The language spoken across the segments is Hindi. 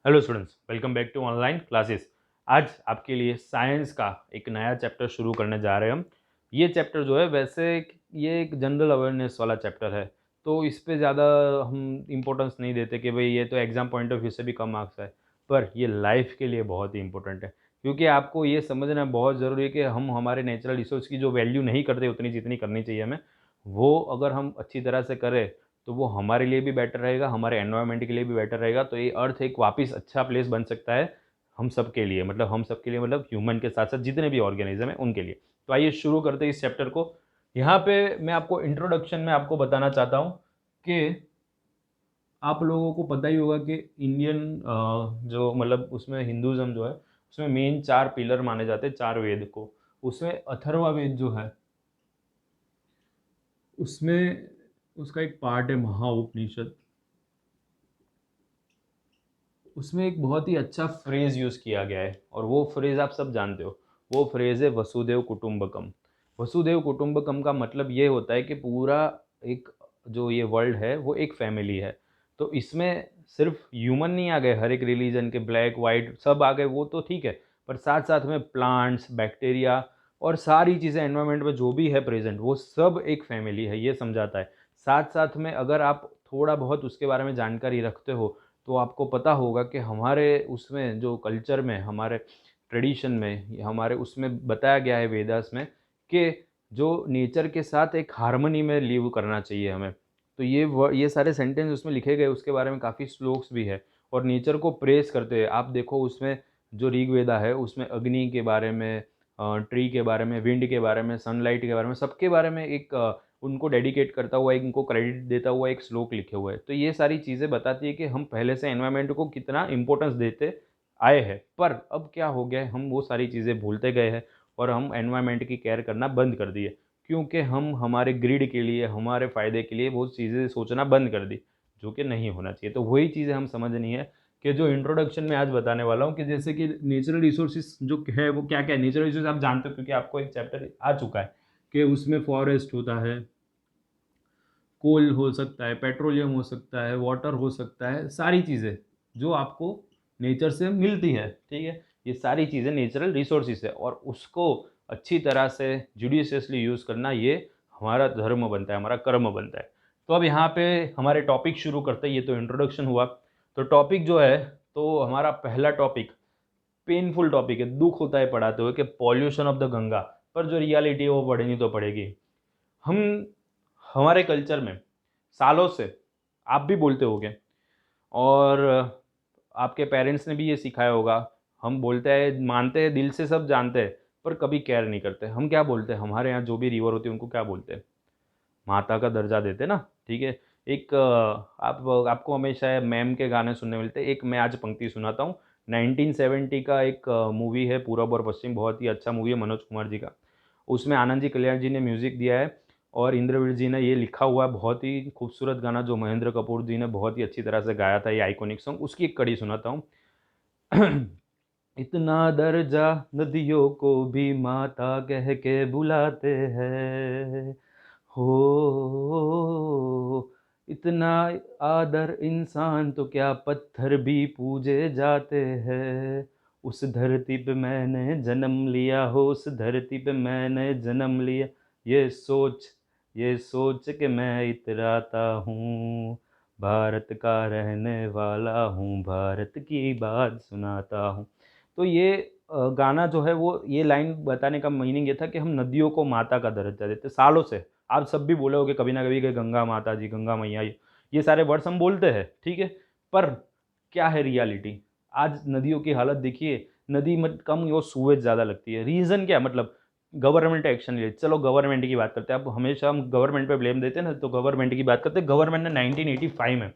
Hello students, welcome back to online classes. आज आपके लिए साइंस का एक नया चैप्टर शुरू करने जा रहे हैं हम। ये चैप्टर जो है वैसे ये एक जनरल अवेयरनेस वाला चैप्टर है, तो इस पे ज़्यादा हम इम्पोर्टेंस नहीं देते कि भाई ये तो एग्ज़ाम पॉइंट ऑफ व्यू से भी कम मार्क्स है। पर ये लाइफ के लिए बहुत ही इंपॉर्टेंट है, क्योंकि आपको ये समझना बहुत ज़रूरी है कि हम हमारे नेचुरल रिसोर्स की जो वैल्यू नहीं करते उतनी जितनी करनी चाहिए हमें, वो अगर हम अच्छी तरह से करें तो वो हमारे लिए भी बेटर रहेगा, हमारे एनवायरनमेंट के लिए भी बेटर रहेगा। तो ये अर्थ एक वापस अच्छा प्लेस बन सकता है हम सब के लिए, मतलब हम सब के लिए, मतलब ह्यूमन के साथ साथ जितने भी ऑर्गेनिज्म है उनके लिए। तो आइए शुरू करते हैं इस चैप्टर को। यहाँ पे मैं आपको इंट्रोडक्शन में आपको बताना चाहता हूँ कि आप लोगों को पता ही होगा कि इंडियन जो मतलब उसमें हिंदुज़म जो है उसमें मेन 4 पिलर माने जाते हैं, 4 वेद को। उसमें अथर्वा वेद जो है उसमें उसका एक पार्ट है महाउपनिषद। उसमें एक बहुत ही अच्छा फ्रेज़ यूज़ किया गया है और वो फ्रेज़ आप सब जानते हो। वो फ्रेज़ है वसुदेव कुटुंबकम। वसुदेव कुटुंबकम का मतलब ये होता है कि पूरा एक जो ये वर्ल्ड है वो एक फैमिली है। तो इसमें सिर्फ ह्यूमन नहीं आ गए, हर एक रिलीजन के ब्लैक वाइट सब आ गए, वो तो ठीक है। पर साथ साथ में प्लांट्स, बैक्टीरिया और सारी चीज़ें एनवायरनमेंट में जो भी है प्रेजेंट, वो सब एक फैमिली है, ये समझाता है। साथ साथ में अगर आप थोड़ा बहुत उसके बारे में जानकारी रखते हो तो आपको पता होगा कि हमारे उसमें जो कल्चर में, हमारे ट्रेडिशन में, हमारे उसमें बताया गया है वेदास में कि जो नेचर के साथ एक हार्मनी में लिव करना चाहिए हमें। तो ये सारे सेंटेंस उसमें लिखे गए, उसके बारे में काफ़ी श्लोक्स भी है और नेचर को प्रेज़ करते हैं। आप देखो उसमें जो ऋग्वेदा है उसमें अग्नि के बारे में, ट्री के बारे में, विंड के बारे में, सनलाइट के बारे में, सबके बारे में एक उनको डेडिकेट करता हुआ, एक उनको क्रेडिट देता हुआ एक श्लोक लिखे हुए हैं। तो ये सारी चीज़ें बताती है कि हम पहले से एनवायरनमेंट को कितना इम्पोर्टेंस देते आए हैं। पर अब क्या हो गया है, हम वो सारी चीज़ें भूलते गए हैं और हम एनवायरनमेंट की केयर करना बंद कर दिए, क्योंकि हम हमारे ग्रिड के लिए, हमारे फ़ायदे के लिए वो चीज़ें सोचना बंद कर दी, जो कि नहीं होना चाहिए। तो वही चीज़ें हम समझनी है कि जो इंट्रोडक्शन में आज बताने वाला हूँ, कि जैसे कि नेचुरल रिसोर्सेज जो है वो क्या क्या है। नेचुरल रिसोर्स आप जानते हो क्योंकि आपको एक चैप्टर आ चुका है कि उसमें फॉरेस्ट होता है, कोल हो सकता है, पेट्रोलियम हो सकता है, वाटर हो सकता है, सारी चीज़ें जो आपको नेचर से मिलती है, ठीक है? ये सारी चीज़ें नेचुरल रिसोर्सेज है और उसको अच्छी तरह से जुडिशियसली यूज़ करना ये हमारा धर्म बनता है, हमारा कर्म बनता है। तो अब यहाँ पे हमारे टॉपिक शुरू करते हैं। ये तो इंट्रोडक्शन हुआ। तो टॉपिक जो है, तो हमारा पहला टॉपिक पेनफुल टॉपिक है, दुःख होता है पढ़ाते हुए कि पॉल्यूशन ऑफ द गंगा। पर जो रियलिटी है वो पढ़नी तो पड़ेगी। हम हमारे कल्चर में सालों से, आप भी बोलते होगे और आपके पेरेंट्स ने भी ये सिखाया होगा, हम बोलते हैं, मानते हैं, दिल से सब जानते हैं, पर कभी केयर नहीं करते। हम क्या बोलते हैं, हमारे यहाँ जो भी रिवर होती है उनको क्या बोलते हैं, माता का दर्जा देते हैं ना, ठीक है। एक आपको हमेशा मैम के गाने सुनने मिलते हैं। एक मैं आज पंक्ति सुनाता हूँ। 1970 का एक मूवी है पूरब और पश्चिम, बहुत ही अच्छा मूवी है मनोज कुमार जी का। उसमें आनंद जी कल्याण जी ने म्यूज़िक दिया है और इंद्रवीर जी ने ये लिखा हुआ है, बहुत ही खूबसूरत गाना जो महेंद्र कपूर जी ने बहुत ही अच्छी तरह से गाया था, ये आइकॉनिक सॉन्ग। उसकी एक कड़ी सुनाता हूँ। इतना दर्जा नदियों को भी माता कह के बुलाते हैं, हो इतना आदर इंसान तो क्या पत्थर भी पूजे जाते हैं। उस धरती पे मैंने जन्म लिया हो, उस धरती पे मैंने जन्म लिया, ये सोच ये सोच के मैं इतराता हूँ, भारत का रहने वाला हूँ, भारत की बात सुनाता हूँ। तो ये गाना जो है वो, ये लाइन बताने का मीनिंग ये था कि हम नदियों को माता का दर्जा देते सालों से। आप सब भी बोले होगे कभी ना कभी कि गंगा माता जी, गंगा मैया, ये सारे वर्ड्स हम बोलते हैं, ठीक है। पर क्या है रियलिटी? आज नदियों की हालत देखिए, नदी मत कम वो सूएज ज़्यादा लगती है। रीज़न क्या, मतलब गवर्नमेंट एक्शन ले। चलो गवर्नमेंट की बात करते हैं। अब हमेशा हम गवर्नमेंट पे ब्लेम देते हैं ना, तो गवर्नमेंट की बात करते हैं। गवर्नमेंट ने 1985 में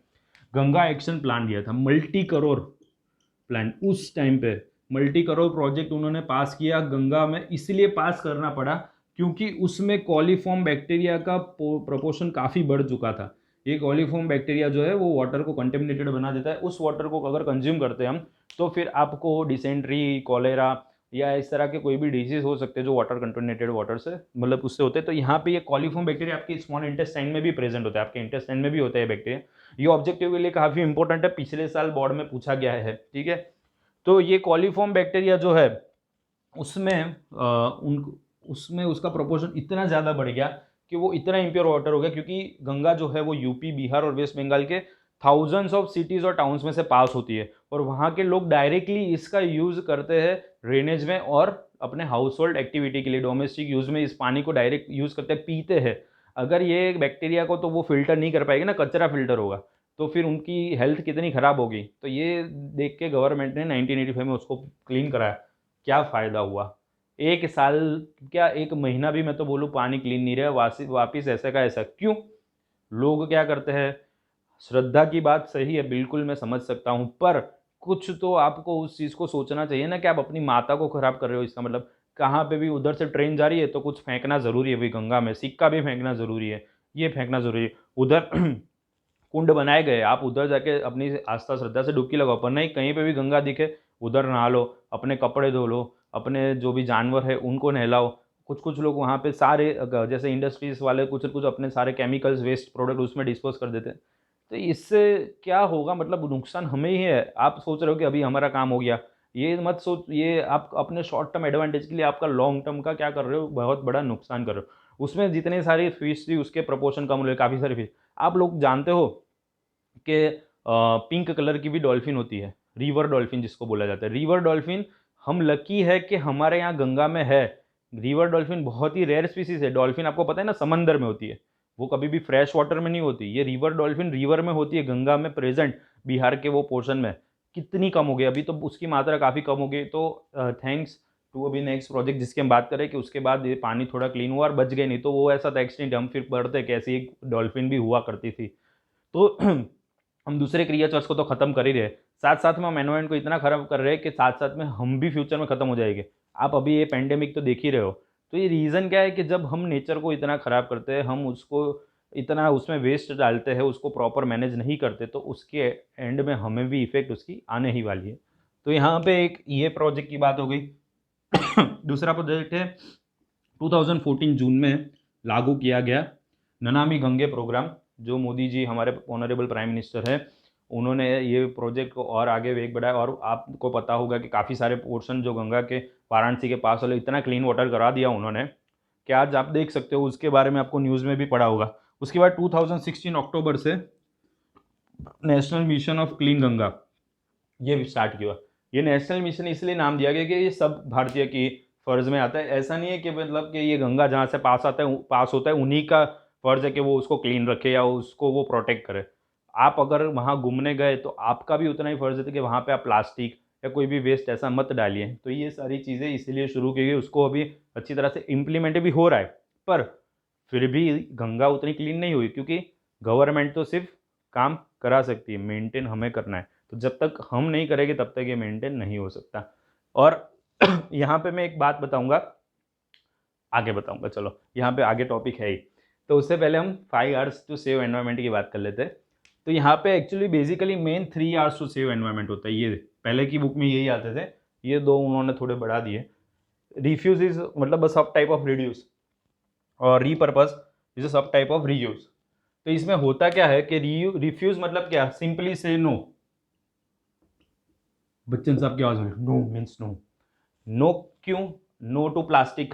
गंगा एक्शन प्लान दिया था, मल्टी करोड़ प्लान। उस टाइम पे मल्टी करोड़ प्रोजेक्ट उन्होंने पास किया गंगा में, इसलिए पास करना पड़ा क्योंकि उसमें कॉलीफॉर्म बैक्टीरिया का प्रोपोर्शन काफ़ी बढ़ चुका था। ये कॉलीफॉर्म बैक्टीरिया जो है वो वाटर को कंटेमिनेटेड बना देता है। उस वाटर को अगर कंज्यूम करते हैं हम, तो फिर आपको डिसेंट्री, कॉलेरा या इस तरह के कोई भी डिजीज हो सकते हैं जो वाटर कंटेमिनेटेड वाटर से मतलब उससे होते हैं। तो यहाँ पे ये कॉलीफॉर्म बैक्टीरिया आपके स्मॉल इंटेस्टाइन में भी प्रेजेंट होता है, आपके इंटेस्टाइन में भी होता है बैक्टीरिया। ये ऑब्जेक्टिव के लिए काफ़ी इंपॉर्टेंट है, पिछले साल बोर्ड में पूछा गया है, ठीक है। तो ये कॉलीफॉर्म बैक्टीरिया जो है उसमें उसमें उसका प्रोपोर्शन इतना ज़्यादा बढ़ गया कि वो इतना इम्प्योर वाटर हो गया, क्योंकि गंगा जो है वो यूपी, बिहार और वेस्ट बंगाल के थाउजेंड्स ऑफ सिटीज़ और टाउन्स में से पास होती है, और वहाँ के लोग डायरेक्टली इसका यूज़ करते हैं ड्रेनेज में और अपने हाउस होल्ड एक्टिविटी के लिए, डोमेस्टिक यूज़ में इस पानी को डायरेक्ट यूज़ करते हैं, पीते हैं। अगर ये बैक्टीरिया को तो वो फिल्टर नहीं कर पाएगी ना, कचरा फिल्टर होगा, तो फिर उनकी हेल्थ कितनी ख़राब होगी। तो ये देख के गवर्नमेंट ने 1985 में उसको क्लीन कराया। क्या फ़ायदा हुआ? एक साल क्या, एक महीना भी मैं तो बोलूँ पानी क्लीन नहीं रहा, वापिस ऐसा का ऐसा। क्यों? लोग क्या करते हैं, श्रद्धा की बात सही है, बिल्कुल मैं समझ सकता हूँ, पर कुछ तो आपको उस चीज़ को सोचना चाहिए ना कि आप अपनी माता को खराब कर रहे हो। इसका मतलब कहाँ पे भी उधर से ट्रेन जा रही है तो कुछ फेंकना ज़रूरी है, भाई गंगा में सिक्का भी फेंकना ज़रूरी है, ये फेंकना ज़रूरी है। उधर कुंड बनाए गए, आप उधर जाके अपनी आस्था श्रद्धा से डुबकी लगाओ, पर नहीं, कहीं पे भी गंगा दिखे उधर नहा लो, अपने कपड़े धो लो, अपने जो भी जानवर है उनको नहलाओ। कुछ कुछ लोग वहाँ पे सारे जैसे इंडस्ट्रीज वाले कुछ कुछ अपने सारे केमिकल्स वेस्ट प्रोडक्ट उसमें डिस्पोज कर देते हैं। तो इससे क्या होगा, मतलब नुकसान हमें ही है। आप सोच रहे हो कि अभी हमारा काम हो गया, ये मत सोच, ये आप अपने शॉर्ट टर्म एडवांटेज के लिए आपका लॉन्ग टर्म का क्या कर रहे हो, बहुत बड़ा नुकसान कर रहे हो। उसमें जितने सारी फिश थी उसके प्रोपोर्शन कम हो रहे, काफ़ी सारी फिश। आप लोग जानते हो कि पिंक कलर की भी डॉल्फिन होती है, रिवर डॉल्फिन जिसको बोला जाता है। रिवर डॉल्फिन, हम लकी है कि हमारे यहाँ गंगा में है। रिवर डॉल्फिन बहुत ही रेयर स्पीसीज है। डॉल्फिन आपको पता है ना, समंदर में होती है, वो कभी भी फ्रेश वाटर में नहीं होती। ये रिवर डॉल्फिन रिवर में होती है, गंगा में प्रेजेंट, बिहार के वो पोर्शन में। कितनी कम हो गई अभी, तो उसकी मात्रा काफ़ी कम हो गई। तो थैंक्स टू अभी नेक्स्ट प्रोजेक्ट जिसकी हम बात करें कि उसके बाद ये पानी थोड़ा क्लीन हुआ और बच गए, नहीं तो वो ऐसा था एक्सटेंट, हम फिर पढ़ते कैसी एक डॉल्फिन भी हुआ करती थी। तो हम दूसरे क्रिएचर्स को तो ख़त्म कर ही रहे, साथ साथ में हम एनवायरमेंट को इतना खराब कर रहे हैं कि साथ साथ में हम भी फ्यूचर में ख़त्म हो जाएंगे। आप अभी ये पेंडेमिक तो देख ही रहे हो। तो ये रीज़न क्या है कि जब हम नेचर को इतना ख़राब करते हैं, हम उसको इतना उसमें वेस्ट डालते हैं, उसको प्रॉपर मैनेज नहीं करते, तो उसके एंड में हमें भी इफेक्ट उसकी आने ही वाली है। तो यहाँ पे एक ये प्रोजेक्ट की बात हो गई। दूसरा प्रोजेक्ट है 2014 जून में लागू किया गया नमामि गंगे प्रोग्राम, जो मोदी जी हमारे ऑनरेबल प्राइम मिनिस्टर है, उन्होंने ये प्रोजेक्ट को और आगे वेग बढ़ाया। और आपको पता होगा कि काफ़ी सारे पोर्शन जो गंगा के वाराणसी के पास वाले, इतना क्लीन वाटर करा दिया उन्होंने कि आज आप देख सकते हो, उसके बारे में आपको न्यूज़ में भी पढ़ा होगा। उसके बाद 2016 अक्टूबर से national mission of clean Ganga ये भी स्टार्ट किया। ये नेशनल मिशन इसलिए नाम दिया गया कि ये सब भारतीय की फर्ज में आता है। ऐसा नहीं है कि मतलब कि ये गंगा जहाँ से पास होता है उन्हीं का फर्ज है कि वो उसको क्लीन रखे या उसको वो प्रोटेक्ट करे। आप अगर वहाँ घूमने गए तो आपका भी उतना ही फर्ज है कि वहाँ पे आप प्लास्टिक या कोई भी वेस्ट ऐसा मत डालिए। तो ये सारी चीज़ें इसीलिए शुरू की गई, उसको अभी अच्छी तरह से इम्प्लीमेंट भी हो रहा है, पर फिर भी गंगा उतनी क्लीन नहीं हुई, क्योंकि गवर्नमेंट तो सिर्फ काम करा सकती है, मेंटेन हमें करना है। तो जब तक हम नहीं करेंगे तब तक ये मेंटेन नहीं हो सकता। और यहाँ पे मैं एक बात बताऊंगा, आगे बताऊंगा, चलो यहाँ पे आगे टॉपिक है ही। तो उससे पहले हम 5 आवर्स टू सेव एनवायरनमेंट की बात कर लेते हैं। तो यहाँ पे actually basically main 3 R's to save environment होता है। ये पहले की बुक में यही आते थे, ये दो उन्होंने थोड़े बढ़ा दिए। रिफ्यूज इज मतलब सब टाइप ऑफ रिड्यूस, और रीपर्पज इज सब टाइप ऑफ रीयूज। तो इसमें होता क्या है कि रिफ्यूज मतलब क्या, सिंपली से नो। बच्चन साहब की आवाज में नो मीन्स नो। नो क्यों? No to plastic,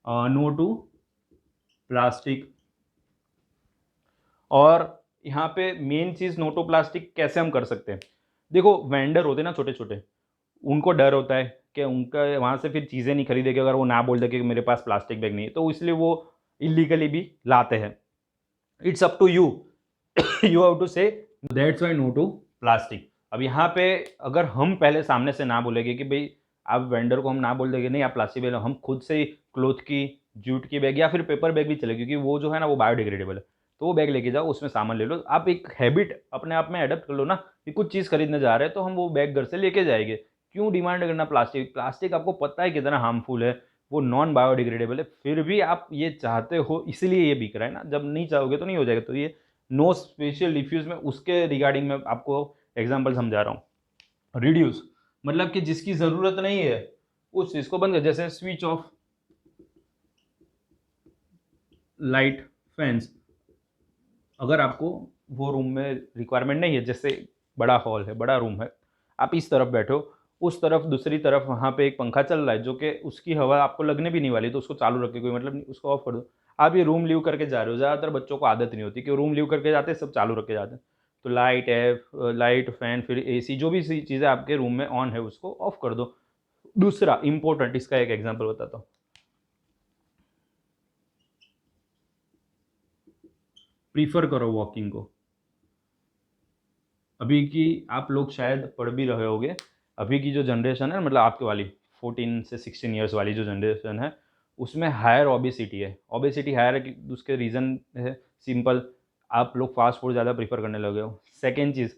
no to plastic. और यहाँ पे मेन चीज नो टू प्लास्टिक कैसे हम कर सकते हैं। देखो वेंडर होते हैं ना छोटे छोटे, उनको डर होता है कि उनका वहाँ से फिर चीज़ें नहीं खरीदेंगे अगर वो ना बोल दे कि मेरे पास प्लास्टिक बैग नहीं है, तो इसलिए वो इलीगली भी लाते हैं। It's up to you, you have to say that's why no to plastic. अब यहाँ पे अगर हम पहले सामने से ना बोलेंगे कि भाई, आप वेंडर को हम ना बोल देंगे नहीं आप प्लास्टिक बैग, हम खुद से ही क्लोथ की, जूट की बैग या फिर पेपर बैग भी चले, क्योंकि वो जो है ना वो बायोडिग्रेडेबल है। तो वो बैग लेके जाओ, उसमें सामान ले लो। आप एक हैबिट अपने आप में एडप्ट कर लो ना कि कुछ चीज़ खरीदने जा रहे हैं तो हम वो बैग घर से लेके जाएंगे। क्यों डिमांड करना प्लास्टिक? प्लास्टिक आपको पता है कितना हार्मफुल है, वो नॉन बायोडिग्रेडेबल है, फिर भी आप ये चाहते हो, इसलिए ये बिक रहा है ना। जब नहीं चाहोगे तो नहीं हो जाएगा। तो ये नो स्पेशल रिफ्यूज में उसके रिगार्डिंग में आपको एग्जाम्पल समझा रहा हूँ। रिड्यूस मतलब कि जिसकी ज़रूरत नहीं है उस चीज़ को बंद कर, जैसे स्विच ऑफ लाइट फैंस। अगर आपको वो रूम में रिक्वायरमेंट नहीं है, जैसे बड़ा हॉल है, बड़ा रूम है, आप इस तरफ बैठे हो, उस तरफ दूसरी तरफ वहाँ पे एक पंखा चल रहा है जो कि उसकी हवा आपको लगने भी नहीं वाली, तो उसको चालू रख के कोई मतलब नहीं, उसको ऑफ कर दो। आप ये रूम लीव करके जा रहे हो, ज़्यादातर बच्चों को आदत नहीं होती कि रूम लीव करके जाते हैं, सब चालू रख के जाते हैं। तो लाइट है, लाइट फैन फिर एसी जो भी चीज़ें आपके रूम में ऑन है उसको ऑफ कर दो। दूसरा इंपॉर्टेंट, इसका एक एग्जाम्पल बताता हूँ। प्रीफर करो वॉकिंग को। अभी की आप लोग शायद पढ़ भी रहे होगे, अभी की जो जनरेशन है, मतलब आपके वाली 14 से 16 ईयर्स वाली जो जनरेशन है, उसमें हायर ओबेसिटी है। ओबेसिटी हायर है कि उसके रीज़न है सिंपल, आप लोग फास्ट फूड ज़्यादा प्रीफर करने लगे हो। सेकेंड चीज़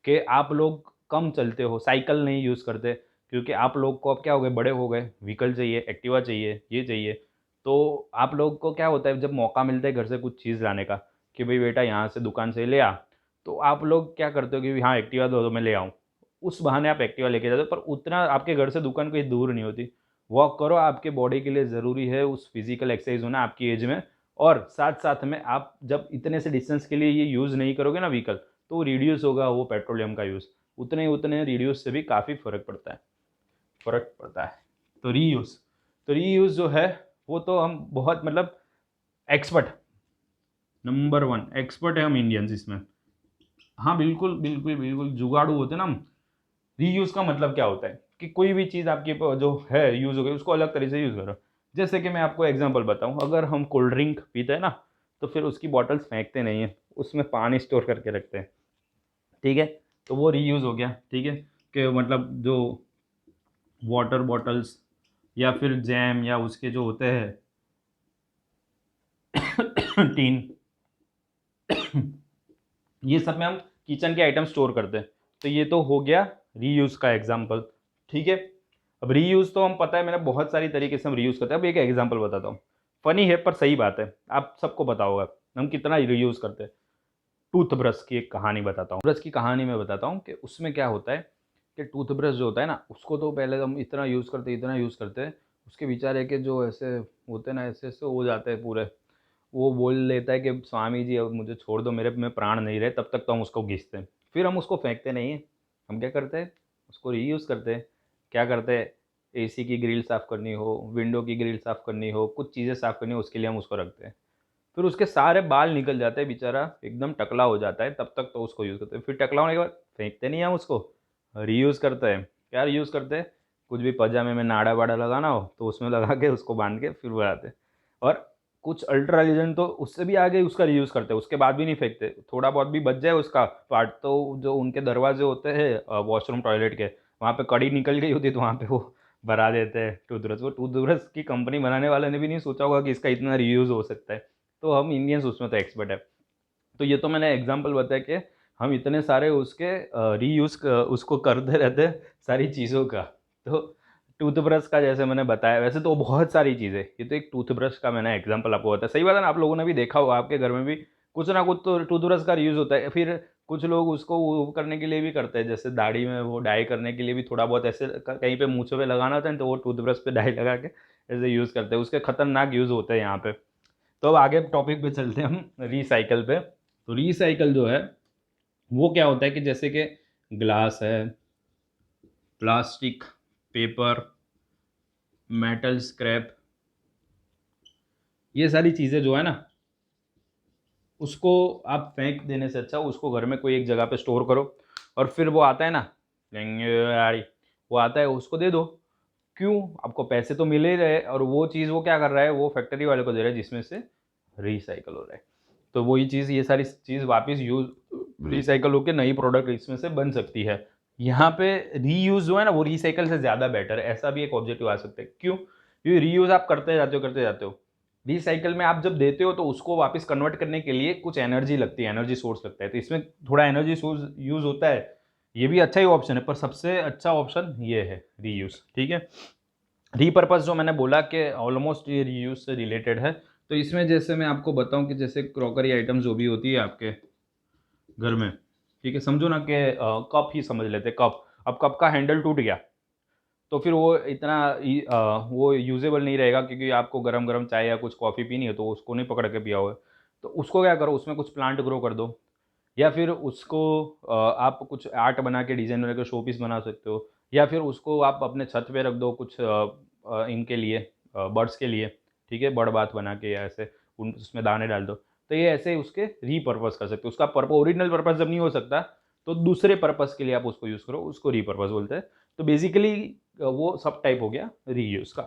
कि आप लोग कम चलते हो, साइकिल नहीं यूज़ करते, क्योंकि आप लोग को अब क्या हो गए, बड़े हो गए, व्हीकल चाहिए, एक्टिवा चाहिए, ये चाहिए। तो आप लोग को क्या होता है, जब मौका मिलता है घर से कुछ चीज़ लाने का कि भाई बेटा यहाँ से दुकान से ले आ, तो आप लोग क्या करते हो कि हाँ एक्टिवा दो तो मैं ले आऊँ। उस बहाने आप एक्टिवा लेके जाते हो, पर उतना आपके घर से दुकान कोई दूर नहीं होती। वॉक करो, आपके बॉडी के लिए ज़रूरी है उस फिजिकल एक्सरसाइज होना आपकी एज में। और साथ साथ में आप जब इतने से डिस्टेंस के लिए ये यूज़ नहीं करोगे ना व्हीकल, तो रिड्यूस होगा वो पेट्रोलियम का यूज़, उतने उतने रिड्यूस से भी काफ़ी फ़र्क पड़ता है। तो रीयूज़ जो है वो तो हम बहुत मतलब एक्सपर्ट, नंबर 1 एक्सपर्ट है हम इंडियंस इसमें। हाँ बिल्कुल बिल्कुल बिल्कुल, जुगाड़ू होते हैं ना हम। रीयूज़ का मतलब क्या होता है कि कोई भी चीज़ आपके जो है यूज़ हो गई, उसको अलग तरीके से यूज़ करो। जैसे कि मैं आपको एग्जांपल बताऊं, अगर हम कोल्ड ड्रिंक पीते हैं ना, तो फिर उसकी बॉटल्स फेंकते नहीं हैं, उसमें पानी स्टोर करके रखते हैं, ठीक है। तो वो रीयूज़ हो गया, ठीक है। कि मतलब जो वाटर बॉटल्स या फिर जैम या उसके जो होते हैं टीन, ये सब में हम किचन के आइटम स्टोर करते हैं। तो ये तो हो गया रीयूज़ का एग्जांपल, ठीक है। अब रीयूज़ तो हम पता है, मैंने बहुत सारी तरीके से हम रीयूज़ करते हैं। अब एक एग्जांपल बताता हूँ, फनी है पर सही बात है, आप सबको पता होगा हम कितना रीयूज़ करते हैं। टूथब्रश की एक कहानी बताता हूँ, ब्रश की कहानी मैं बताता हूँ कि उसमें क्या होता है कि टूथब्रश जो होता है ना, उसको तो पहले हम इतना यूज़ करते हैं, उसके बेचारे के जो ऐसे होते हैं ना, ऐसे ऐसे हो जाते हैं पूरे, वो बोल लेता है कि स्वामी जी अब मुझे छोड़ दो, मेरे में प्राण नहीं रहे, तब तक तो हम उसको घिसते हैं। फिर हम उसको फेंकते नहीं हैं, हम क्या करते हैं, उसको रीयूज़ करते हैं। क्या करते हैं, एसी की ग्रिल साफ़ करनी हो, विंडो की ग्रिल साफ़ करनी हो, कुछ चीज़ें साफ़ करनी हो, उसके लिए हम उसको रखते हैं। फिर उसके सारे बाल निकल जाते हैं, बेचारा एकदम टकला हो जाता है, तब तक तो उसको यूज़ करते हैं। फिर टकला होने के बाद फेंकते नहीं हैं हम उसको, रीयूज़ करते हैं। क्या रीयूज़ करते हैं, कुछ भी पजामे में नाड़ा वाड़ा लगाना हो तो उसमें लगा के उसको बांध के फिर बनाते हैं। और कुछ अल्ट्रा लीजेंड तो उससे भी आगे उसका रीयूज़ करते हैं, उसके बाद भी नहीं फेंकते, थोड़ा बहुत भी बच जाए उसका पार्ट, तो जो उनके दरवाजे होते हैं वॉशरूम टॉयलेट के, वहाँ पे कड़ी निकल गई होती है, तो वहाँ पे वो भरा देते हैं टूथब्रश। वो टूथब्रश की कंपनी बनाने वाले ने भी नहीं सोचा होगा कि इसका इतना रीयूज़ हो सकता है। तो हम इंडियंस उसमें तो एक्सपर्ट है। तो ये तो मैंने एग्जांपल बताया कि हम इतने सारे उसके रीयूज़ उसको करते रहते हैं सारी चीज़ों का। तो टूथब्रश का जैसे मैंने बताया, वैसे तो बहुत सारी चीज़ें, ये तो एक टूथब्रश का मैंने एग्जांपल आपको बताया। सही बात है ना, आप लोगों ने भी देखा होगा, आपके घर में भी कुछ ना कुछ तो टूथब्रश का रीयूज़ होता है। फिर कुछ लोग उसको वो करने के लिए भी करते हैं, जैसे दाढ़ी में वो डाई करने के लिए भी थोड़ा बहुत ऐसे कहीं पे मूँछों पे लगाना होता है, तो वो टूथब्रश पे डाई लगा के ऐसे यूज़ करते हैं। उसके खतरनाक यूज़ होते हैं यहाँ पे। तो अब आगे टॉपिक पे चलते हैं हम, रीसाइकल पे। तो रीसाइकल जो है वो क्या होता है कि जैसे कि ग्लास है, प्लास्टिक, पेपर, मेटल स्क्रैप, ये सारी चीज़ें जो है ना, उसको आप फेंक देने से अच्छा उसको घर में कोई एक जगह पे स्टोर करो, और फिर वो आता है ना, वो आता है उसको दे दो। क्यों, आपको पैसे तो मिल ही रहे, और वो चीज़ वो क्या कर रहा है, वो फैक्ट्री वाले को दे रहा है जिसमें से रिसाइकल हो रहा है। तो वही चीज़, ये सारी चीज़ वापस यूज़ रिसाइकल होकर नई प्रोडक्ट इसमें से बन सकती है। यहाँ पे रीयूज़ जो है ना, वो रिसाइकल से ज़्यादा बेटर है, ऐसा भी एक ऑब्जेक्टिव आ सकता है। क्यों, क्योंकि रीयूज़ आप करते जाते हो। रिसाइकल में आप जब देते हो तो उसको वापस कन्वर्ट करने के लिए कुछ एनर्जी लगती है, एनर्जी सोर्स लगता है, तो इसमें थोड़ा एनर्जी सोर्स यूज़ होता है। ये भी अच्छा ही ऑप्शन है, पर सबसे अच्छा ऑप्शन ये है रीयूज़, ठीक है। रीपर्पस जो मैंने बोला कि ऑलमोस्ट ये रीयूज से रिलेटेड है। तो इसमें जैसे मैं आपको बताऊं कि जैसे क्रॉकरी आइटम जो भी होती है आपके घर में, ठीक है, समझो ना कि कप ही समझ लेते, कप, अब कप का हैंडल टूट गया, तो फिर वो इतना वो यूजेबल नहीं रहेगा, क्योंकि आपको गरम गरम चाय या कुछ कॉफ़ी पीनी है तो उसको नहीं पकड़ के पिया होगा। तो उसको क्या करो, उसमें कुछ प्लांट ग्रो कर दो, या फिर उसको आप कुछ आर्ट बना के डिज़ाइन बना के शो पीस बना सकते हो, या फिर उसको आप अपने छत पे रख दो कुछ इनके लिए, बर्ड्स के लिए, ठीक है, बर्ड बाथ बना के या ऐसे उन उसमें दाने डाल दो। तो ये ऐसे उसके रीपर्पज़ कर सकते हो। उसका ओरिजिनल पर्पज़ जब नहीं हो सकता तो दूसरे पर्पज़ के लिए आप उसको यूज़ करो, उसको रीपर्पज़ बोलते हैं। तो बेसिकली वो सब टाइप हो गया रीयूज़ का।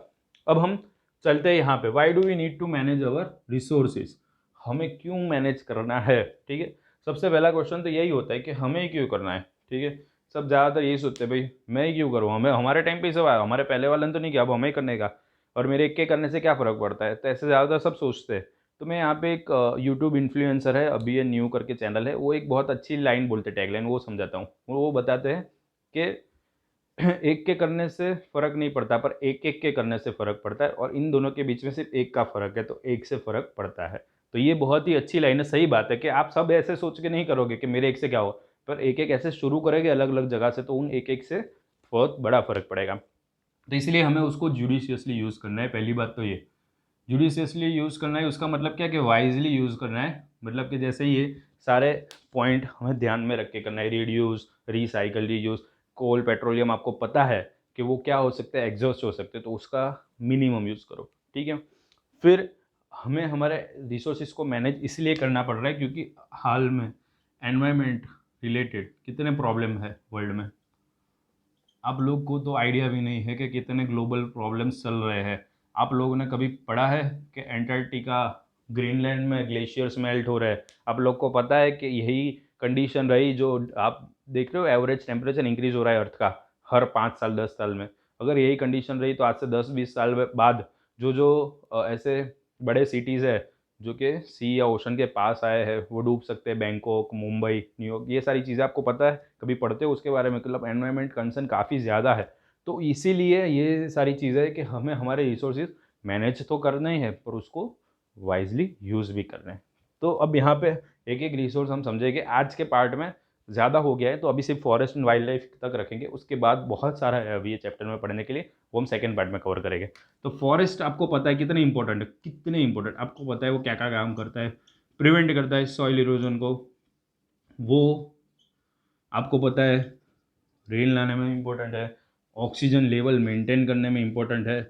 अब हम चलते हैं यहाँ पे, why do we need to manage our resources, हमें क्यों मैनेज करना है, ठीक है। सबसे पहला क्वेश्चन तो यही होता है कि हमें क्यों करना है, ठीक है। सब ज़्यादातर यही सोचते हैं, भाई मैं ही क्यों करूँ, हमें हमारे टाइम पे ही सब आया, हमारे पहले वाले ने तो नहीं किया, अब हमें करने का, और मेरे एक के करने से क्या फ़र्क पड़ता है, तो ऐसे ज़्यादातर सब सोचते हैं। तो मैं यहाँ पे एक यूट्यूब इन्फ्लुएंसर है, अभी ये न्यू करके चैनल है, वो एक बहुत अच्छी लाइन बोलते, टैगलाइन, वो समझाता हूँ। वो बताते हैं कि एक के करने से फ़र्क नहीं पड़ता, पर एक-एक के करने से फ़र्क पड़ता है, और इन दोनों के बीच में सिर्फ़ एक का फ़र्क है, तो एक से फ़र्क पड़ता है। तो ये बहुत ही अच्छी लाइन है, सही बात है कि आप सब ऐसे सोच के नहीं करोगे कि मेरे एक से क्या होगा, पर एक-एक ऐसे शुरू करेंगे अलग-अलग जगह से, तो उन एक-एक से बहुत बड़ा फ़र्क पड़ेगा। तो इसलिए हमें उसको जुडिशियसली यूज़ करना है, पहली बात तो ये। जुडिशियसली यूज़ करना है, उसका मतलब क्या है कि वाइज़ली यूज़ करना है, मतलब कि जैसे ये सारे पॉइंट हमें ध्यान में रख के करना है, रिड्यूस, रिसाइकिल, रीयूज़, कोल, पेट्रोलियम आपको पता है कि वो क्या हो सकता है, एग्जॉस्ट हो सकते हैं, तो उसका मिनिमम यूज़ करो, ठीक है। फिर हमें हमारे रिसोर्सेज को मैनेज इसलिए करना पड़ रहा है क्योंकि हाल में एनवायरनमेंट रिलेटेड कितने प्रॉब्लम है वर्ल्ड में। आप लोग को तो आइडिया भी नहीं है कि कितने ग्लोबल प्रॉब्लम्स चल रहे हैं। आप लोगों ने कभी पढ़ा है कि एंटार्क्टिका, ग्रीनलैंड में ग्लेशियर्स मेल्ट हो रहे हैं? आप लोग को पता है कि यही कंडीशन रही जो आप देख रहे हो, एवरेज टेम्परेचर इंक्रीज हो रहा है अर्थ का हर 5 साल 10 साल में। अगर यही कंडीशन रही तो आज से 10-20 साल बाद जो जो ऐसे बड़े सिटीज़ है जो कि सी या ओशन के पास आए हैं, वो डूब सकते हैं, बैंकॉक, मुंबई, न्यूयॉर्क, ये सारी चीज़ें आपको पता है? कभी पढ़ते हो उसके बारे में? मतलब एनवायरनमेंट कंसर्न काफ़ी ज़्यादा है। तो इसीलिए ये सारी चीज़ें हैं कि हमें हमारे रिसोर्सेज़ मैनेज तो करने ही हैं, पर उसको वाइज़ली यूज़ भी करना है। तो अब यहाँ पे एक-एक रिसोर्स हम समझेंगे। आज के पार्ट में ज़्यादा हो गया है, तो अभी सिर्फ फॉरेस्ट एंड वाइल्ड लाइफ तक रखेंगे। उसके बाद बहुत सारा है अभी ये चैप्टर में पढ़ने के लिए, वो हम सेकंड पार्ट में कवर करेंगे। तो फॉरेस्ट आपको पता है कितने इंपॉर्टेंट है, कितने इंपॉर्टेंट आपको पता है, वो क्या क्या काम करता है, प्रिवेंट करता है सॉइल इरोजन को, वो आपको पता है रेन लाने में इम्पोर्टेंट है, ऑक्सीजन लेवल मेंटेन करने में इम्पोर्टेंट है,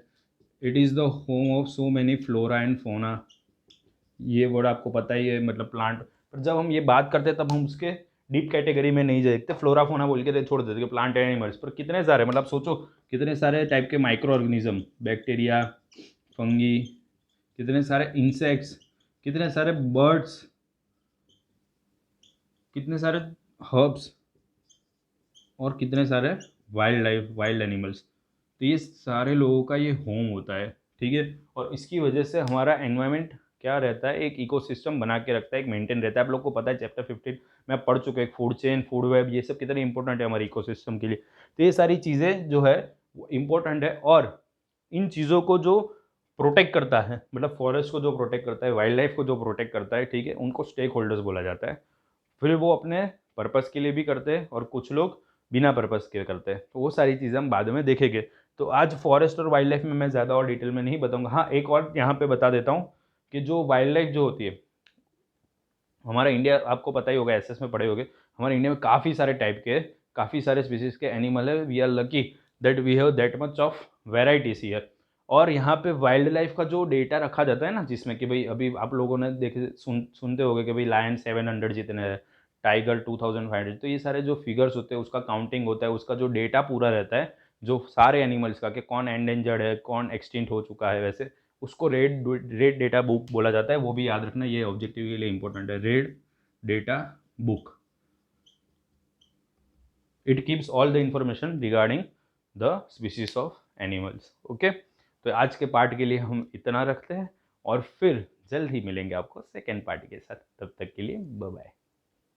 it is the home of so many flora and fauna, ये वर्ड आपको पता ही है, मतलब प्लांट। पर जब हम ये बात करते हैं तब हम उसके डीप कैटेगरी में नहीं देखते, फ्लोरा फोना बोल के छोड़ देते कि प्लांट एनिमल्स, पर कितने सारे, मतलब सोचो कितने सारे टाइप के माइक्रो ऑर्गेनिज्म, बैक्टीरिया, फंगी, कितने सारे इंसेक्ट्स, कितने सारे बर्ड्स, कितने सारे हर्ब्स, और कितने सारे वाइल्ड लाइफ, वाइल्ड एनिमल्स। तो ये सारे लोगों का ये होम होता है, ठीक है। और इसकी वजह से हमारा एनवायरनमेंट क्या रहता है, एक इकोसिस्टम बना के रखता है, एक मेंटेन रहता है। आप लोग को पता है चैप्टर 15 में आप पढ़ चुके हैं, फूड चेन, फूड वेब, ये सब कितने इंपॉर्टेंट है हमारे इकोसिस्टम के लिए। तो ये सारी चीज़ें जो है वो इम्पोर्टेंट है, और इन चीज़ों को जो प्रोटेक्ट करता है, मतलब फॉरेस्ट को जो प्रोटेक्ट करता है, वाइल्ड लाइफ को जो प्रोटेक्ट करता है, ठीक है, उनको स्टेक होल्डर्स बोला जाता है। फिर वो अपने पर्पस के लिए भी करते हैं, और कुछ लोग बिना पर्पस के करते हैं, तो वो सारी चीज़ें हम बाद में देखेंगे। तो आज फॉरेस्ट और वाइल्ड लाइफ में मैं ज़्यादा और डिटेल में नहीं बताऊंगा। हाँ, एक और यहाँ पे बता देता हूँ कि जो वाइल्ड लाइफ जो होती है, हमारा इंडिया, आपको पता ही होगा, एसएस में पढ़े होगे, हमारे इंडिया में काफ़ी सारे टाइप के, काफ़ी सारे स्पीसीज के एनिमल है। We are lucky that we have that much of varieties here. और यहाँ पे वाइल्ड लाइफ का जो डेटा रखा जाता है ना, जिसमें कि भाई अभी आप लोगों ने देखे सुनते होंगे कि भाई लायन 700 जितने हैं, टाइगर 2500, तो ये सारे जो फिगर्स होते हैं उसका काउंटिंग होता है, उसका जो डेटा पूरा रहता है, जो सारे एनिमल्स का, कि कौन एंडेंजर्ड है, कौन एक्सटिंक्ट हो चुका है, वैसे उसको रेड डेटा बुक बोला जाता है। वो भी याद रखना, ये ऑब्जेक्टिव के लिए इंपॉर्टेंट है, red data book. It keeps all the information regarding the species of animals. Okay, तो आज के पार्ट के लिए हम इतना रखते हैं, और फिर जल्द ही मिलेंगे आपको सेकेंड पार्ट के साथ। तब तक के लिए बाय बाय।